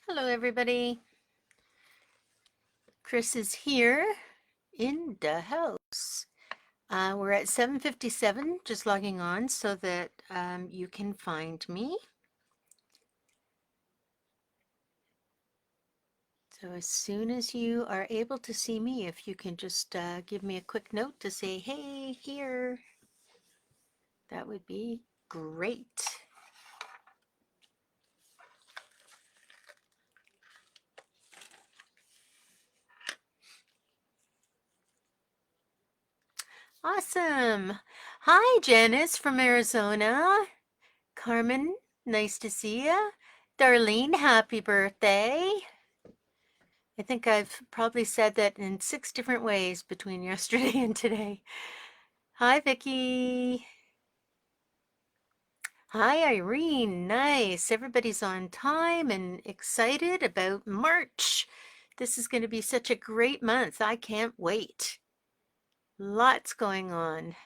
Hello, everybody. Kris is here in the house. We're at 7:57, just logging on so that you can find me. So as soon as you are able to see me, if you can just give me a quick note to say, hey, here, that would be great. Awesome. Hi, Janice from Arizona. Carmen, nice to see you. Darlene, happy birthday. I think I've probably said that in 6 different ways between yesterday and today. Hi, Vicky. Hi, Irene. Nice. Everybody's on time and excited about March. This is going to be such a great month. I can't wait. Lots going on.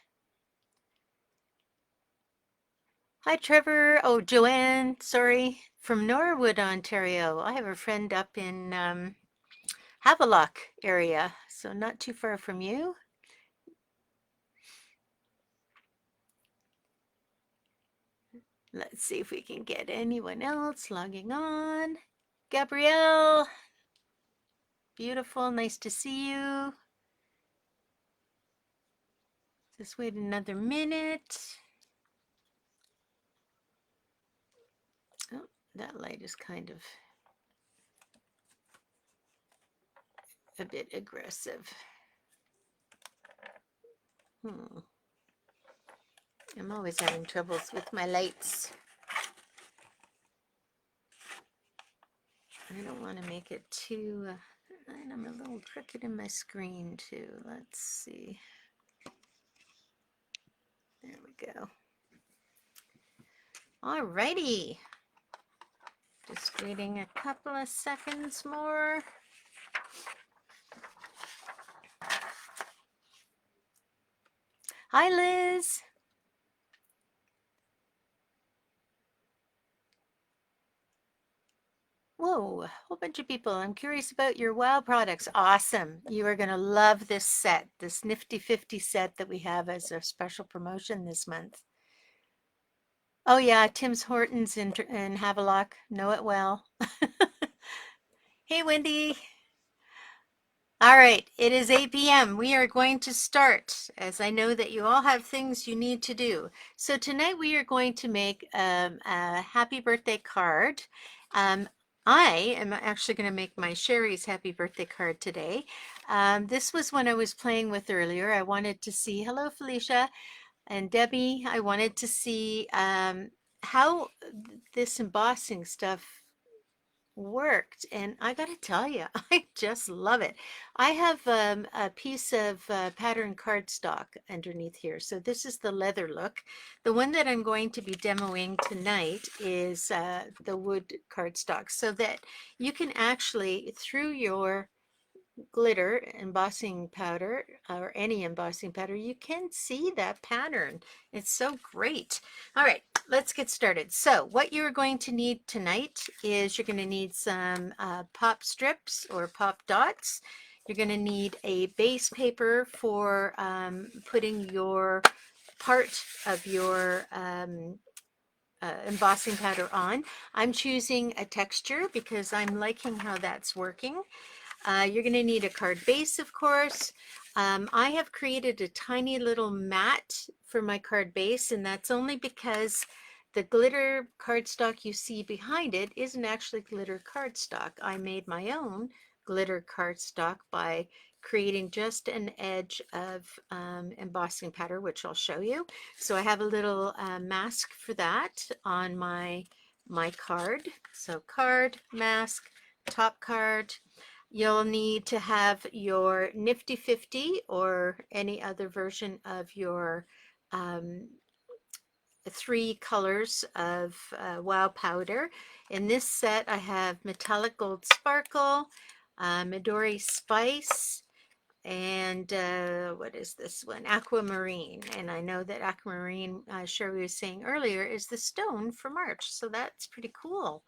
Hi, Trevor. Oh, Joanne, sorry, from Norwood, Ontario. I have a friend up in Havelock area, so not too far from you. Let's see if we can get anyone else logging on. Gabrielle, beautiful, nice to see you. Just wait another minute. Oh, that light is kind of a bit aggressive. I'm always having troubles with my lights. I don't want to make it too, and I'm a little crooked in my screen too. Let's see. There we go. All righty. Just waiting a couple of seconds more. Hi, Liz. Whoa, a whole bunch of people. I'm curious about your WOW products. Awesome. You are going to love this set, this Nifty 50 set that we have as a special promotion this month. Oh, yeah, Tim's Hortons in Havelock. Know it well. Hey, Wendy. All right, it is 8 p.m. We are going to start, as I know that you all have things you need to do. So tonight we are going to make a happy birthday card. I am actually going to make my Sherry's happy birthday card today. This was one I was playing with earlier. I wanted to see, hello Felicia and Debbie, I wanted to see how this embossing stuff worked, and I gotta tell you, I just love it. I have a piece of pattern cardstock underneath here, so this is the leather look. The one that I'm going to be demoing tonight is the wood cardstock, so that you can actually, through your glitter embossing powder or any embossing powder, you can see that pattern. It's so great. All right, let's get started. So what you're going to need tonight is you're going to need some pop strips or pop dots. You're going to need a base paper for putting your part of your embossing powder on. I'm choosing a texture because I'm liking how that's working. You're going to need a card base, of course. I have created a tiny little mat for my card base, and that's only because the glitter cardstock you see behind it isn't actually glitter cardstock. I made my own glitter cardstock by creating just an edge of embossing powder, which I'll show you. So I have a little mask for that on my card. So card, mask, top card. You'll need to have your Nifty 50 or any other version of your 3 colors of WOW powder. In this set, I have Metallic Gold Sparkle, Midori Spice, and what is this one? Aquamarine. And I know that Aquamarine, Sherry was saying earlier, is the stone for March. So that's pretty cool.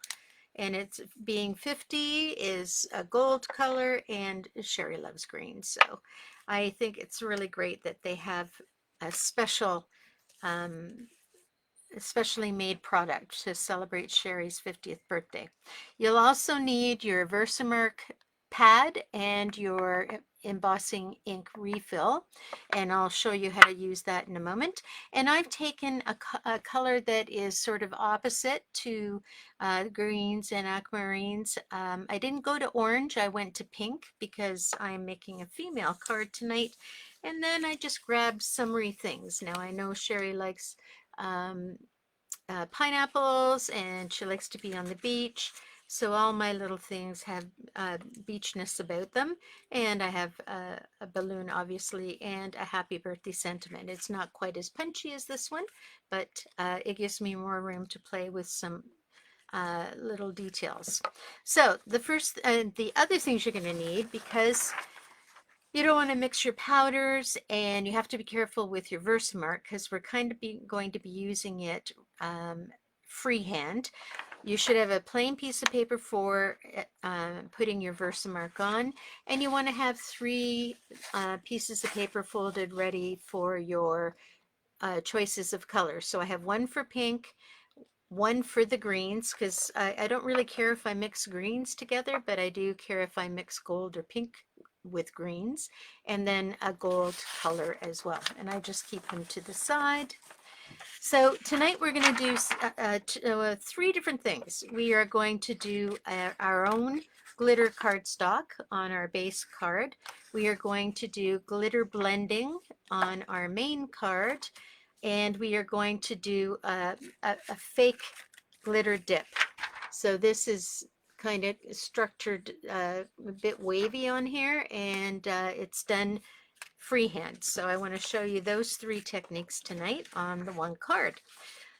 and it's being 50 is a gold color, and Sherry loves green. So I think it's really great that they have a special, especially made product to celebrate Sherry's 50th birthday. You'll also need your Versamark pad and your embossing ink refill, and I'll show you how to use that in a moment. And I've taken a color that is sort of opposite to greens and aquamarines. I didn't go to orange, I went to pink because I'm making a female card tonight. And then I just grabbed summery things. Now I know Sherry likes pineapples, and she likes to be on the beach. So all my little things have beachness about them. And I have a balloon, obviously, and a happy birthday sentiment. It's not quite as punchy as this one, but it gives me more room to play with some little details. So the other things you're going to need, because you don't want to mix your powders, and you have to be careful with your Versamark because we're kind of going to be using it freehand. You should have a plain piece of paper for putting your Versamark on, and you want to have 3 pieces of paper folded ready for your choices of colors. So I have one for pink, one for the greens, because I don't really care if I mix greens together, but I do care if I mix gold or pink with greens, and then a gold color as well. And I just keep them to the side. So tonight we're going to do 3 different things. We are going to do our own glitter cardstock on our base card. We are going to do glitter blending on our main card, and we are going to do a fake glitter dip. So this is kind of structured a bit wavy on here, and it's done freehand. So I want to show you those 3 techniques tonight on the one card.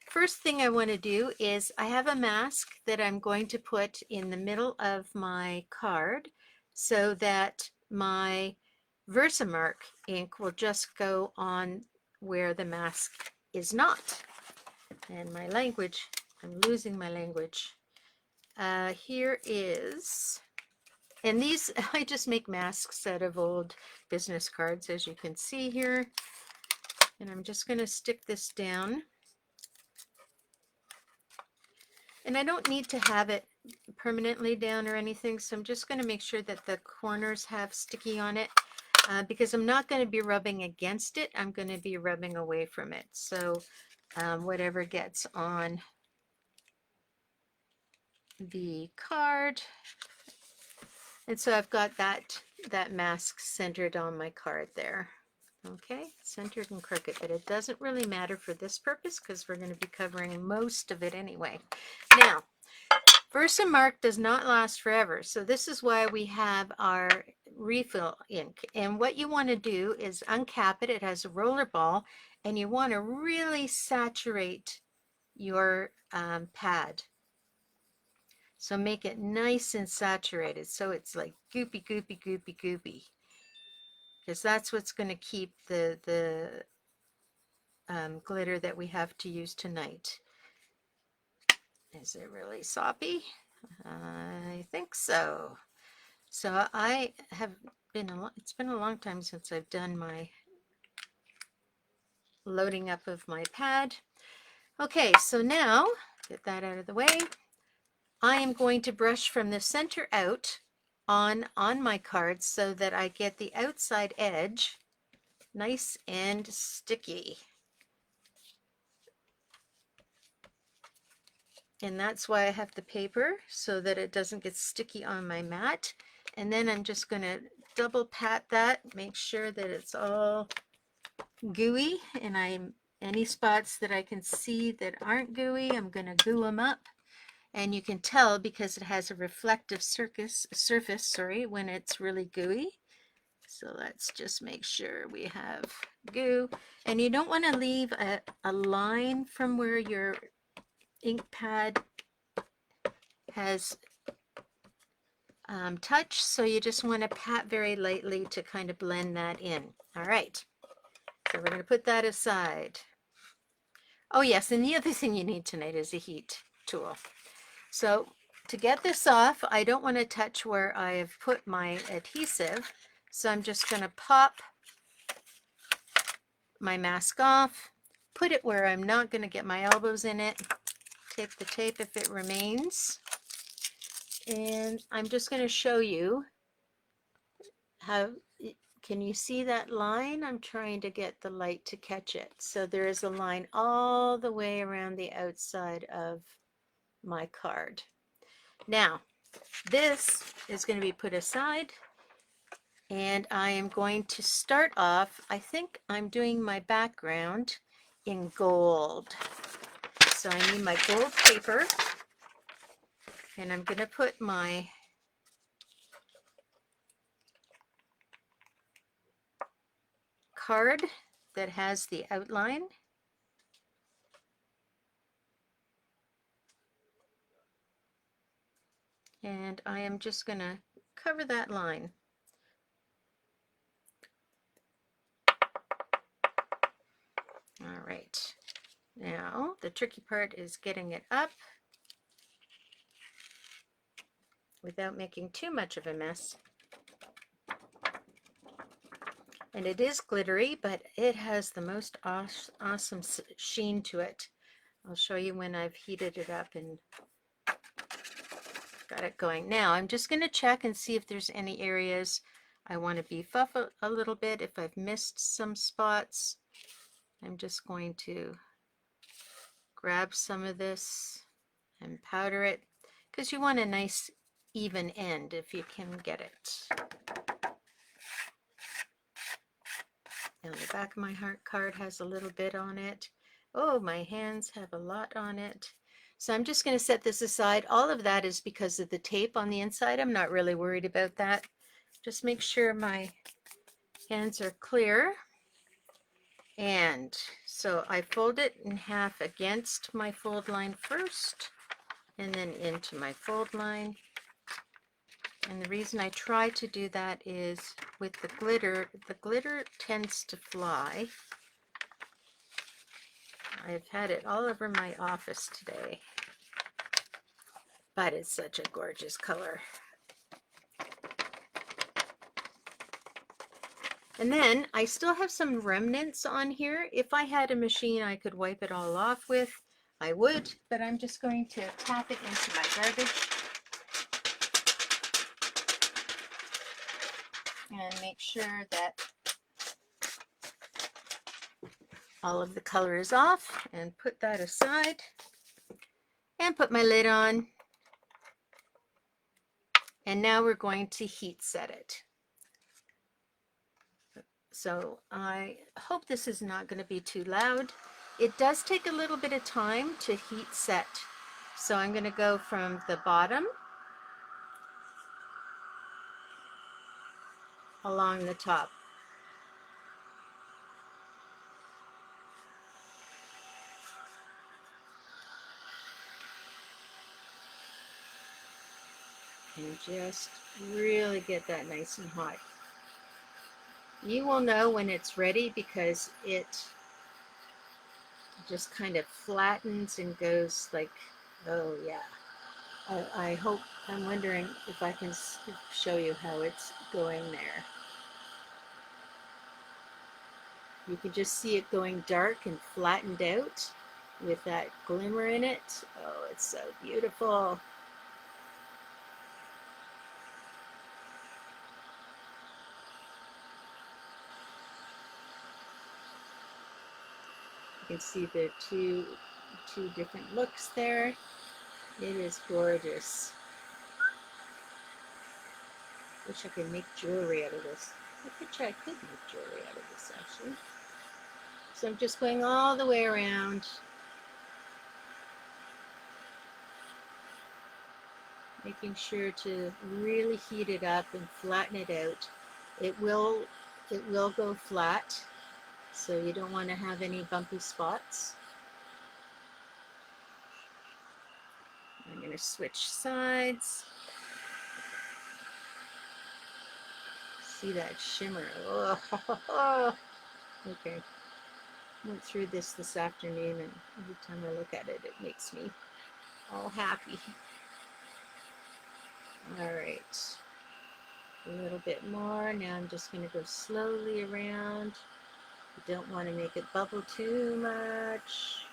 First thing I want to do is I have a mask that I'm going to put in the middle of my card so that my Versamark ink will just go on where the mask is not. And my language, I'm losing my language. Here is, and these, I just make masks out of old business cards, as you can see here. And I'm just going to stick this down. And I don't need to have it permanently down or anything, so I'm just going to make sure that the corners have sticky on it, because I'm not going to be rubbing against it, I'm going to be rubbing away from it. So whatever gets on the card. And so I've got that mask centered on my card there. Okay, centered and crooked, but it doesn't really matter for this purpose because we're going to be covering most of it anyway. Now, Versamark does not last forever, so this is why we have our refill ink. And what you want to do is uncap it. It has a roller ball, and you want to really saturate your pad. So make it nice and saturated so it's like goopy, goopy, goopy, goopy. Because that's what's going to keep the glitter that we have to use tonight. Is it really soppy? I think so. So I have been, it's been a long time since I've done my loading up of my pad. Okay, so now, get that out of the way. I am going to brush from the center out on my card so that I get the outside edge nice and sticky. And that's why I have the paper, so that it doesn't get sticky on my mat. And then I'm just going to double pat that, make sure that it's all gooey, and any spots that I can see that aren't gooey, I'm going to goo them up. And you can tell because it has a reflective surface, when it's really gooey. So let's just make sure we have goo. And you don't want to leave a line from where your ink pad has touch, so you just want to pat very lightly to kind of blend that in. All right, so we're going to put that aside. Oh yes, and the other thing you need tonight is a heat tool. So to get this off, I don't want to touch where I have put my adhesive, so I'm just going to pop my mask off, put it where I'm not going to get my elbows in it, take the tape if it remains, and I'm just going to show you how. Can you see that line? I'm trying to get the light to catch it. So there is a line all the way around the outside of my card. Now, this is going to be put aside, and I am going to start off, I think I'm doing my background in gold. So I need my gold paper, and I'm going to put my card that has the outline, and I am just going to cover that line. All right, now the tricky part is getting it up without making too much of a mess. And it is glittery, but it has the most awesome sheen to it. I'll show you when I've heated it up and got it going. Now I'm just going to check and see if there's any areas I want to beef up a little bit. If I've missed some spots, I'm just going to grab some of this and powder it, because you want a nice even end if you can get it. Now the back of my heart card has a little bit on it. Oh, my hands have a lot on it. So I'm just going to set this aside. All of that is because of the tape on the inside. I'm not really worried about that. Just make sure my hands are clear. And so I fold it in half against my fold line first, and then into my fold line. And the reason I try to do that is with the glitter tends to fly. I've had it all over my office today, but it's such a gorgeous color. And then I still have some remnants on here. If I had a machine I could wipe it all off with, I would, but I'm just going to tap it into my garbage and make sure that all of the color is off, and put that aside and put my lid on. And now we're going to heat set it. So I hope this is not going to be too loud. It does take a little bit of time to heat set. So I'm going to go from the bottom along the top. And just really get that nice and hot. You will know when it's ready because it just kind of flattens and goes like, oh yeah. I'm wondering if I can show you how it's going there. You can just see it going dark and flattened out with that glimmer in it. Oh, it's so beautiful. You can see the two different looks there. It is gorgeous. Wish I could make jewelry out of this. I bet you I could make jewelry out of this actually. So I'm just going all the way around, making sure to really heat it up and flatten it out. It will go flat, so you don't want to have any bumpy spots. I'm going to switch sides. See that shimmer? Oh, okay. Went through this afternoon, and every time I look at it, it makes me all happy. All right, a little bit more. Now I'm just going to go slowly around. You don't want to make it bubble too much.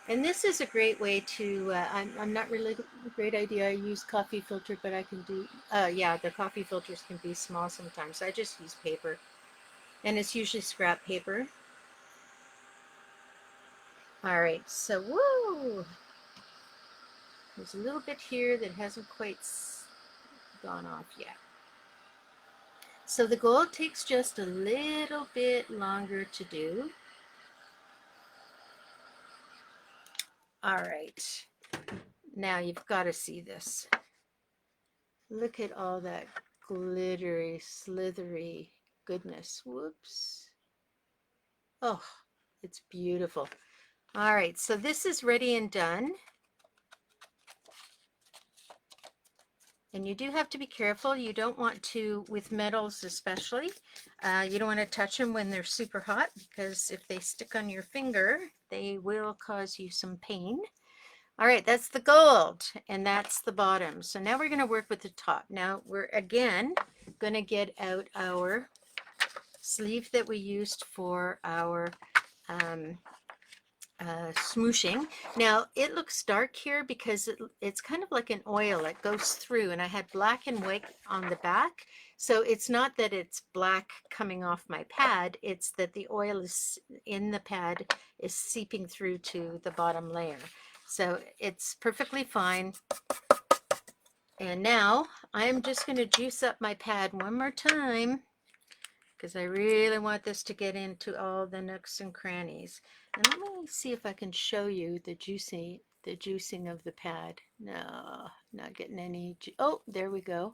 And this is a great way to, I'm not really a great idea. I use coffee filter, but I can do, yeah, the coffee filters can be small sometimes. I just use paper, and it's usually scrap paper. All right, so woo! There's a little bit here that hasn't quite gone off yet. So the gold takes just a little bit longer to do. All right, now you've got to see this. Look at all that glittery, slithery goodness. Whoops. Oh, it's beautiful. All right, so this is ready and done. And you do have to be careful. You don't want to, with metals especially, you don't want to touch them when they're super hot, because if they stick on your finger, they will cause you some pain. All right, that's the gold, and that's the bottom. So now we're going to work with the top. Now we're again going to get out our sleeve that we used for our smooshing. Now it looks dark here because it's kind of like an oil. It goes through, and I had black and white on the back. So it's not that it's black coming off my pad, it's that the oil is in the pad is seeping through to the bottom layer. So it's perfectly fine. And now I'm just going to juice up my pad one more time, because I really want this to get into all the nooks and crannies. And let me see if I can show you the juicing of the pad. No, not getting any. Oh, there we go.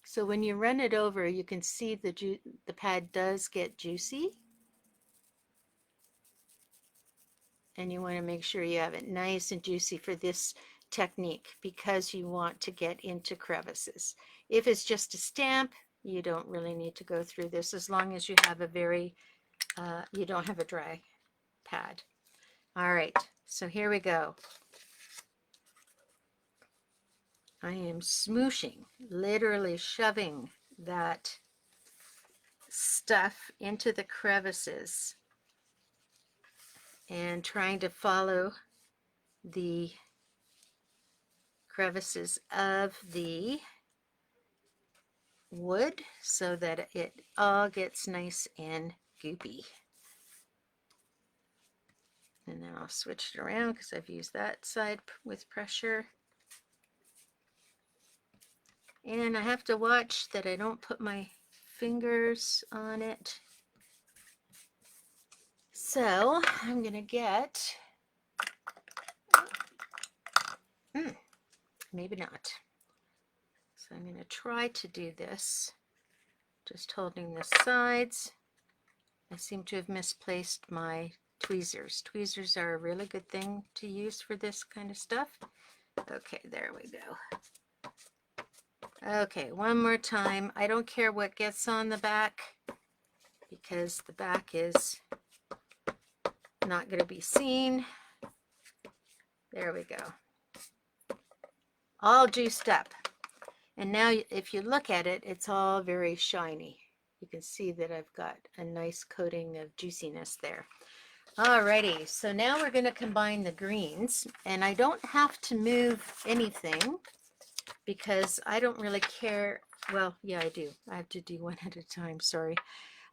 So when you run it over, you can see the pad does get juicy. And you want to make sure you have it nice and juicy for this technique, because you want to get into crevices. If it's just a stamp, you don't really need to go through this, as long as you have a very, you don't have a dry pad. All right, so here we go. I am smooshing, literally shoving that stuff into the crevices and trying to follow the crevices of the wood so that it all gets nice and goopy. And then I'll switch it around because I've used that side with pressure. And I have to watch that I don't put my fingers on it. So I'm going to get, maybe not. So I'm going to try to do this, just holding the sides. I seem to have misplaced my tweezers. Tweezers are a really good thing to use for this kind of stuff. Okay, there we go. Okay, one more time. I don't care what gets on the back, because the back is not going to be seen. There we go. All juiced up. And now if you look at it, it's all very shiny. You can see that I've got a nice coating of juiciness there. Alrighty, so now we're going to combine the greens, and I don't have to move anything because I don't really care. Well, yeah, I do. I have to do one at a time, sorry.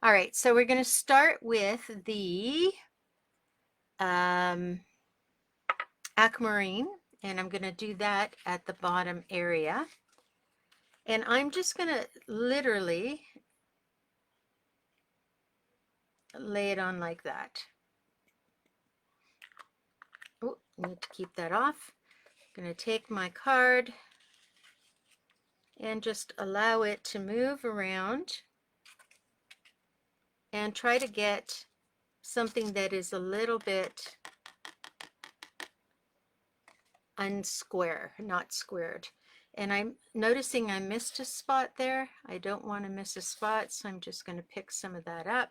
All right, so we're going to start with the aquamarine, and I'm going to do that at the bottom area. And I'm just going to literally lay it on like that. Oh, need to keep that off. I'm going to take my card and just allow it to move around and try to get something that is a little bit unsquare, not squared. And I'm noticing I missed a spot there. I don't want to miss a spot, so I'm just going to pick some of that up,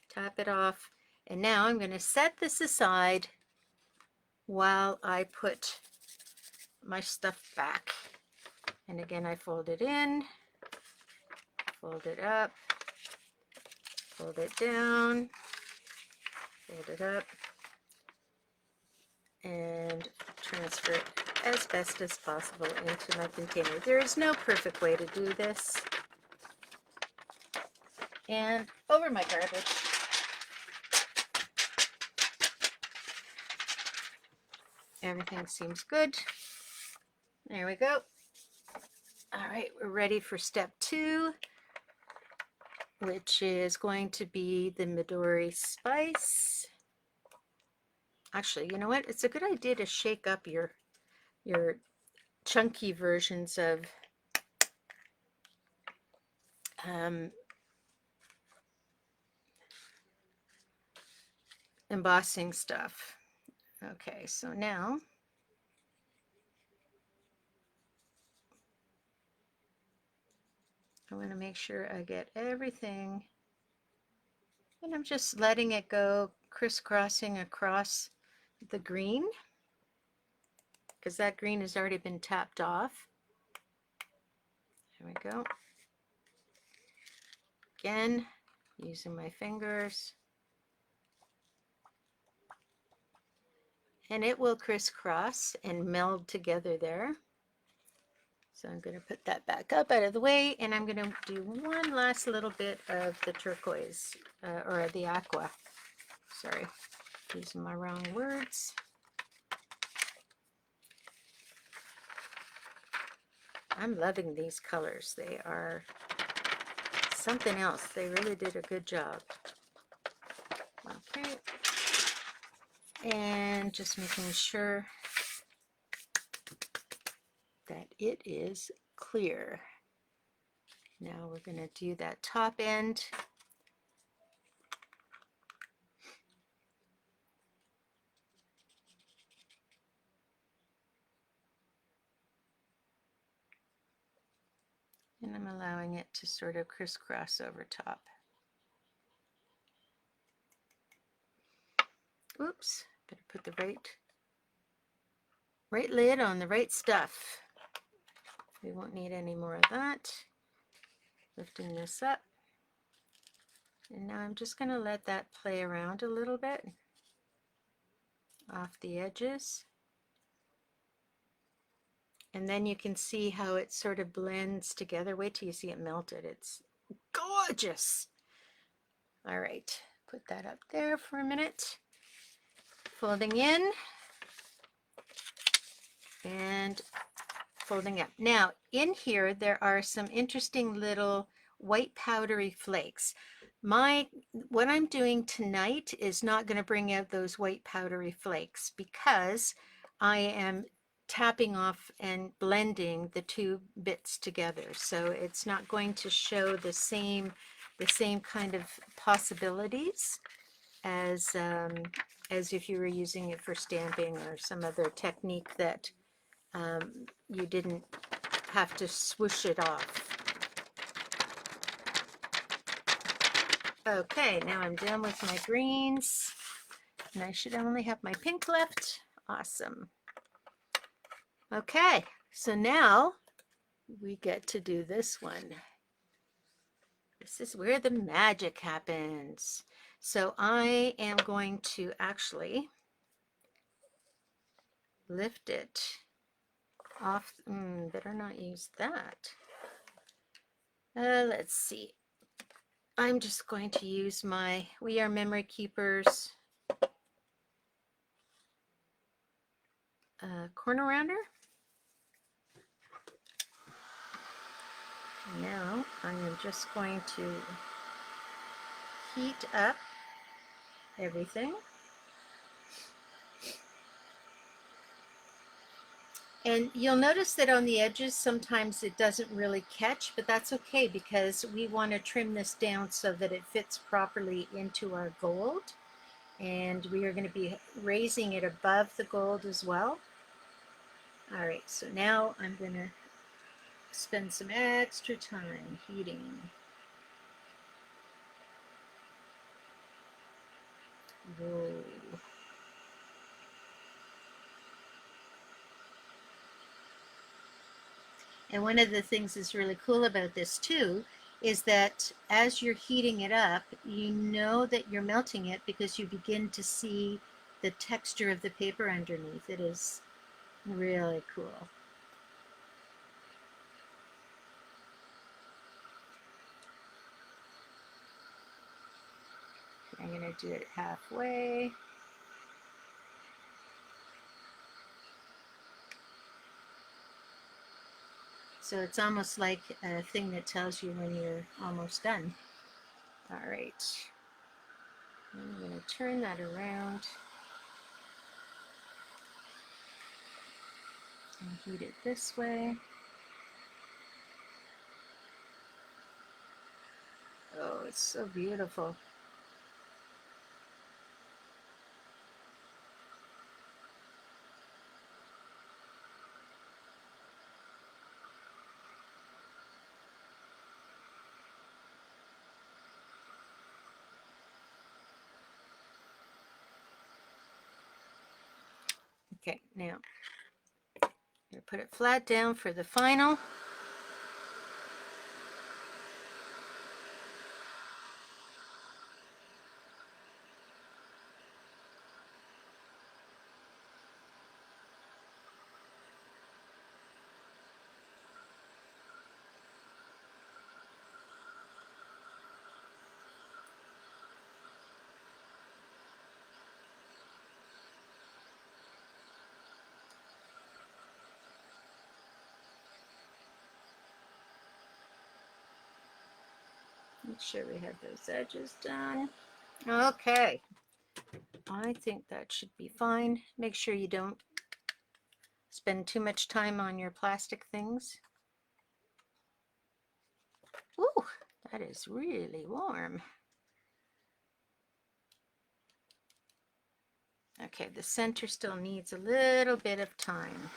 tap it off, And now I'm going to set this aside while I put my stuff back. And again, I fold it in, fold it up, fold it down, fold it up, and transfer it as best as possible into my container. There is no perfect way to do this. And over my garbage. Everything seems good. There we go. All right, we're ready for step 2, which is going to be the Midori spice. Actually, you know what? It's a good idea to shake up your chunky versions of embossing stuff. Okay, so now I want to make sure I get everything, and I'm just letting it go, crisscrossing across the green, because that green has already been tapped off. There we go. Again, using my fingers. And it will crisscross and meld together there. So I'm going to put that back up out of the way, and I'm going to do one last little bit of the turquoise, or the aqua. Sorry, using my wrong words. I'm loving these colors. They are something else. They really did a good job. Okay. And just making sure that it is clear. Now we're going to do that top end. And I'm allowing it to sort of crisscross over top. Oops, better put the right lid on the right stuff. We won't need any more of that. Lifting this up. And now I'm just going to let that play around a little bit off the edges. And then you can see how it sort of blends together. Wait till you see it melted. It's gorgeous. All right, put that up there for a minute. Folding in and folding up. Now, in here, there are some interesting little white powdery flakes. What I'm doing tonight is not going to bring out those white powdery flakes because I am tapping off and blending the two bits together. So it's not going to show the same kind of possibilities as if you were using it for stamping or some other technique that you didn't have to swoosh it off. Okay, now I'm done with my greens, and I should only have my pink left. Awesome. Okay, so now we get to do this one. This is where the magic happens. So I am going to actually lift it off. Better not use that. Let's see. I'm just going to use my We Are Memory Keepers corner rounder. Now I am just going to heat up everything. And you'll notice that on the edges sometimes it doesn't really catch, but that's okay because we want to trim this down so that it fits properly into our gold. And we are going to be raising it above the gold as well. All right, so now I'm going to spend some extra time heating Whoa. And one of the things that's really cool about this too is that as you're heating it up, you know that you're melting it because you begin to see the texture of the paper underneath. It is really cool. I'm going to do it halfway. So it's almost like a thing that tells you when you're almost done. All right. I'm going to turn that around and heat it this way. Oh, it's so beautiful. Okay, now I'm going to put it flat down for the final. Make sure we have those edges done. Okay, I think that should be fine. Make sure you don't spend too much time on your plastic things. Ooh, that is really warm. Okay, the center still needs a little bit of time.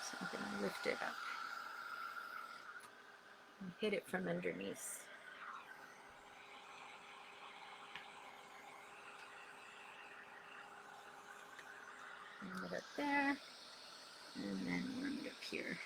So I'm going to lift it up and hit it from underneath. Warm it up there, and then warm it up here.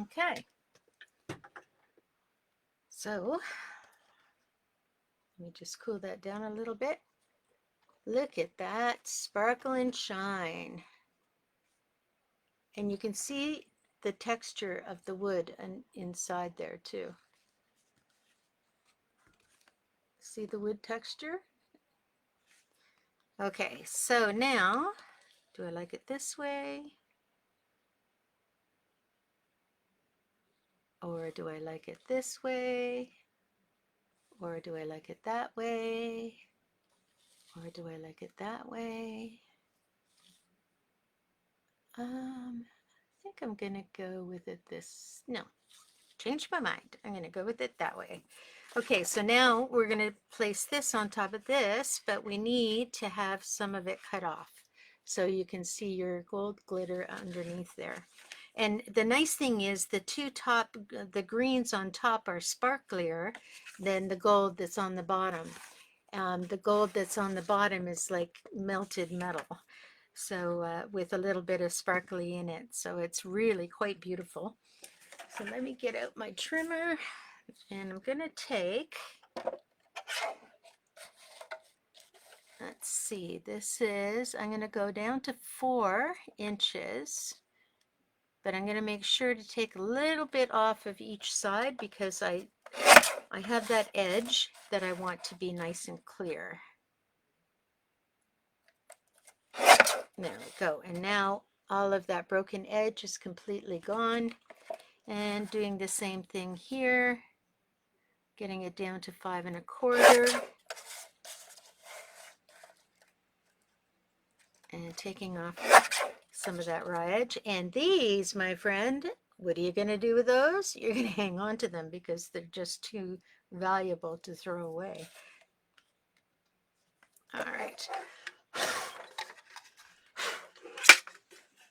Okay, so let me just cool that down a little bit. Look at that sparkle and shine. And you can see the texture of the wood inside there too. See the wood texture? Okay, so now, do I like it this way? Or do I like it this way? Or do I like it that way? Or do I like it that way? I think I'm gonna go with it this, no, changed my mind. I'm gonna go with it that way. Okay, so now we're gonna place this on top of this, but we need to have some of it cut off so you can see your gold glitter underneath there. And the nice thing is the the greens on top are sparklier than the gold that's on the bottom. The gold that's on the bottom is like melted metal. So with a little bit of sparkly in it. So it's really quite beautiful. So let me get out my trimmer and I'm going to take, let's see, I'm going to go down to 4 inches, but I'm going to make sure to take a little bit off of each side because I have that edge that I want to be nice and clear. There we go. And now all of that broken edge is completely gone. And doing the same thing here, getting it down to 5 1/4. And taking off some of that raw edge. And these, my friend, What are you going to do with those? You're going to hang on to them because they're just too valuable to throw away. All right.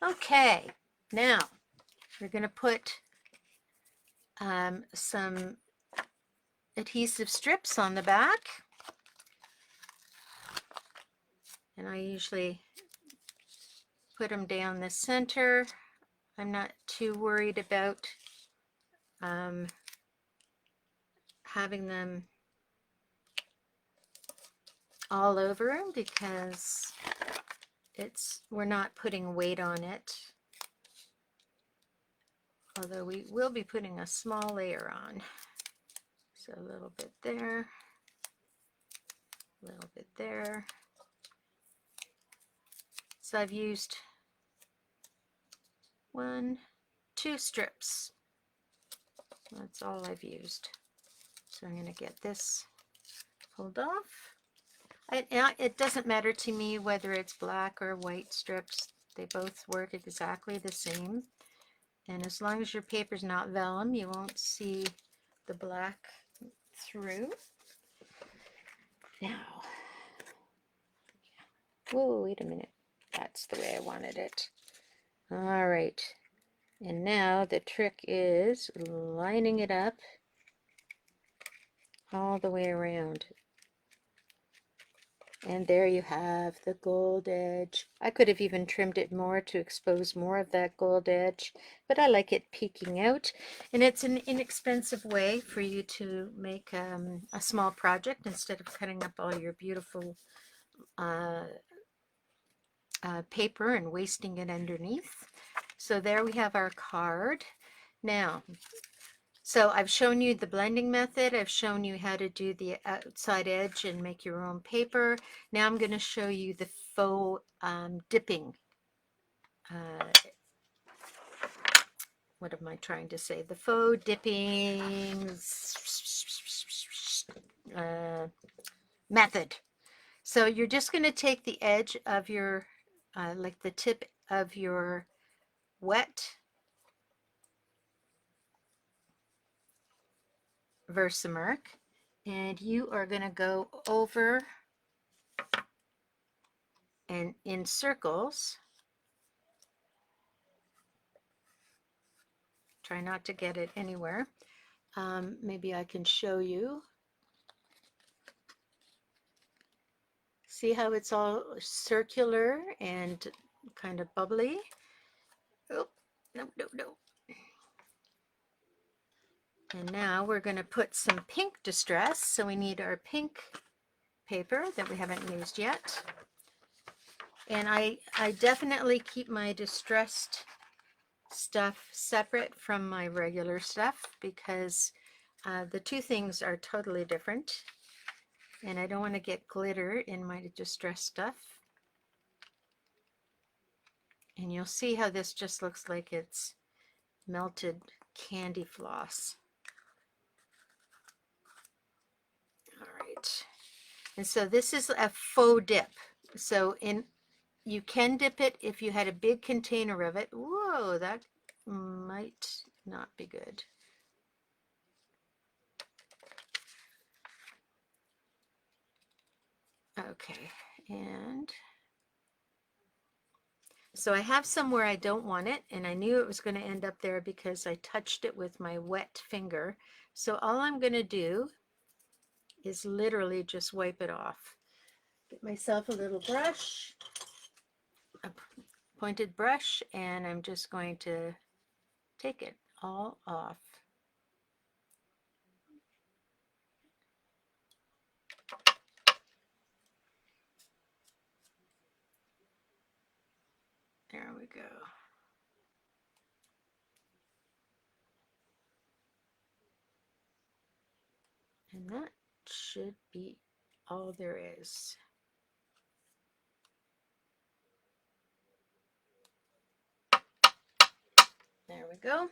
Okay, now we're going to put some adhesive strips on the back. And I usually put them down the center. I'm not too worried about having them all over because we're not putting weight on it. Although we will be putting a small layer on. So a little bit there, a little bit there. So I've used 2 strips. That's all I've used. So I'm going to get this pulled off. It doesn't matter to me whether it's black or white strips. They both work exactly the same. And as long as your paper's not vellum, you won't see the black through. Now, whoa, wait a minute. That's the way I wanted it. All right. And now the trick is lining it up all the way around. And there you have the gold edge. I could have even trimmed it more to expose more of that gold edge, but I like it peeking out. And it's an inexpensive way for you to make a small project instead of cutting up all your beautiful paper and wasting it underneath. So there we have our card. Now, so I've shown you the blending method. I've shown you how to do the outside edge and make your own paper. Now I'm going to show you the faux dipping. What am I trying to say? The faux dipping method. So you're just going to take the edge of your, like the tip of your wet Versamark, and you are going to go over and in circles. Try not to get it anywhere. Maybe I can show you. See how it's all circular and kind of bubbly? Oh, no, no, no. And now we're going to put some pink distress. So we need our pink paper that we haven't used yet. And I definitely keep my distressed stuff separate from my regular stuff because the two things are totally different. And I don't want to get glitter in my distressed stuff. And you'll see how this just looks like it's melted candy floss. All right. And so this is a faux dip. So you can dip it if you had a big container of it. Whoa, that might not be good. Okay, and so I have some where I don't want it, and I knew it was going to end up there because I touched it with my wet finger. So all I'm going to do is literally just wipe it off. Get myself a little brush, a pointed brush, and I'm just going to take it all off. There we go. And that should be all there is. There we go.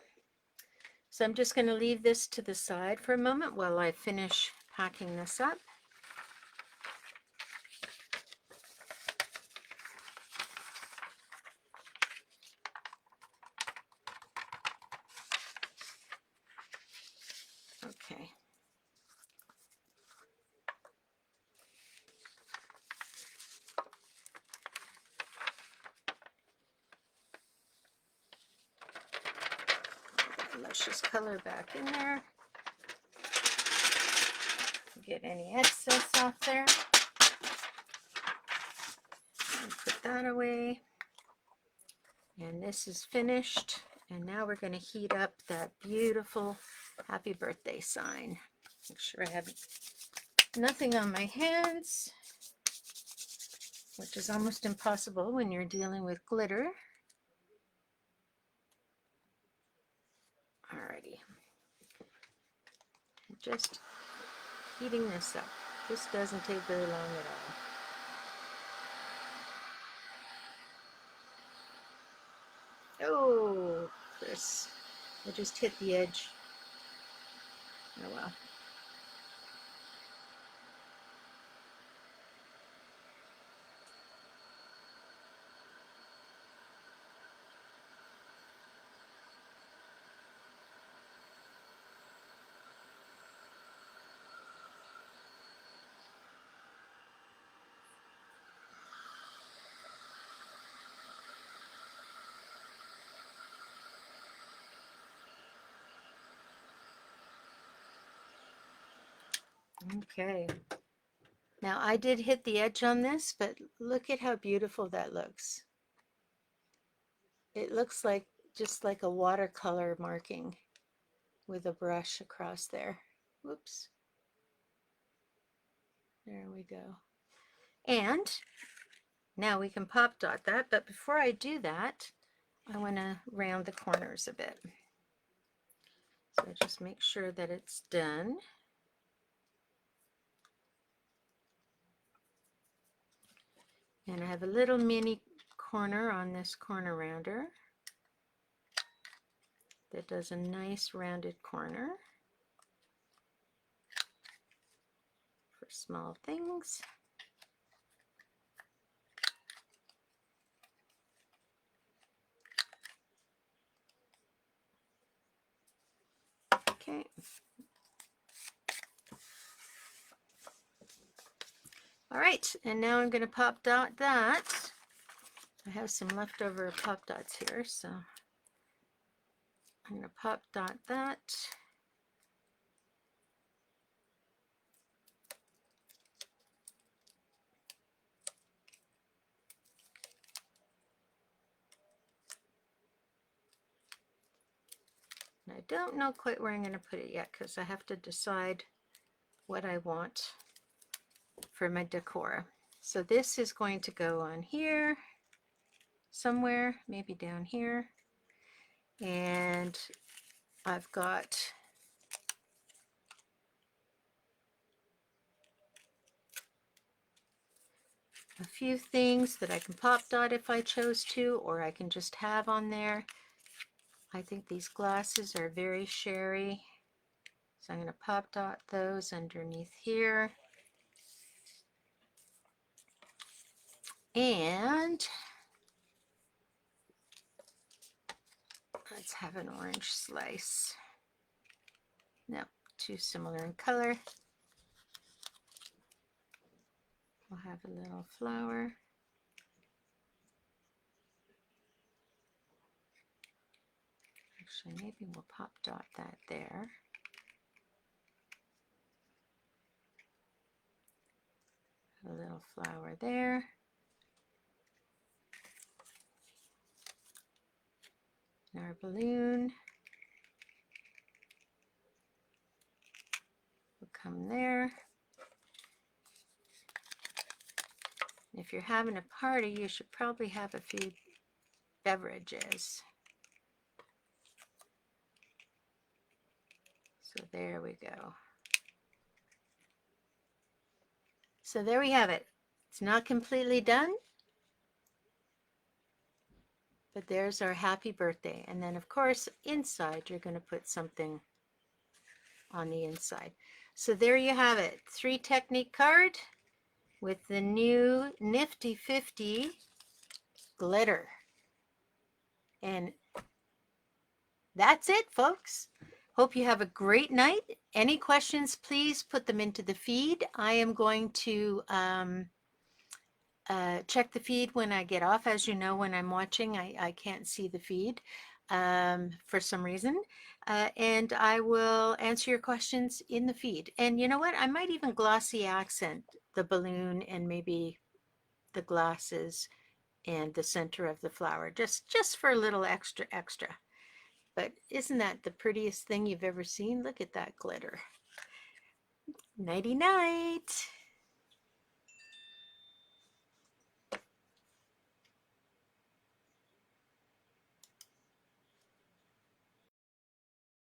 So I'm just going to leave this to the side for a moment while I finish packing this up. splash this color back in there. Get any excess off there. And put that away. And this is finished. And now we're going to heat up that beautiful happy birthday sign. Make sure I have nothing on my hands, which is almost impossible when you're dealing with glitter. Alrighty. Just heating this up. This doesn't take very long at all. Oh, Kris, I just hit the edge. Oh well. Okay. Now I did hit the edge on this, but look at how beautiful that looks. It looks like just like a watercolor marking with a brush across there. Whoops. There we go. And now we can pop dot that, but before I do that, I want to round the corners a bit. So just make sure that it's done. And I have a little mini corner on this corner rounder that does a nice rounded corner for small things. Okay. All right, and now I'm going to pop dot that. I have some leftover pop dots here, so I'm going to pop dot that. And I don't know quite where I'm going to put it yet because I have to decide what I want for my decor. So this is going to go on here somewhere, maybe down here. And I've got a few things that I can pop dot if I chose to, or I can just have on there. I think these glasses are very sherry, so I'm going to pop dot those underneath here. And let's have an orange slice. No, too similar in color. We'll have a little flower. Actually, maybe we'll pop dot that there. A little flower there. And our balloon will come there. If you're having a party, you should probably have a few beverages. So there we go. So there we have it. It's not completely done, but there's our happy birthday. And then of course, inside, you're going to put something on the inside. So there you have it. 3 technique card with the new Nifty 50 glitter. And that's it, folks. Hope you have a great night. Any questions, please put them into the feed. I am going to check the feed when I get off. As you know, when I'm watching, I can't see the feed. for some reason. And I will answer your questions in the feed. And you know what? I might even glossy accent the balloon and maybe the glasses and the center of the flower, just for a little extra. But isn't that the prettiest thing you've ever seen? Look at that glitter. Nighty night.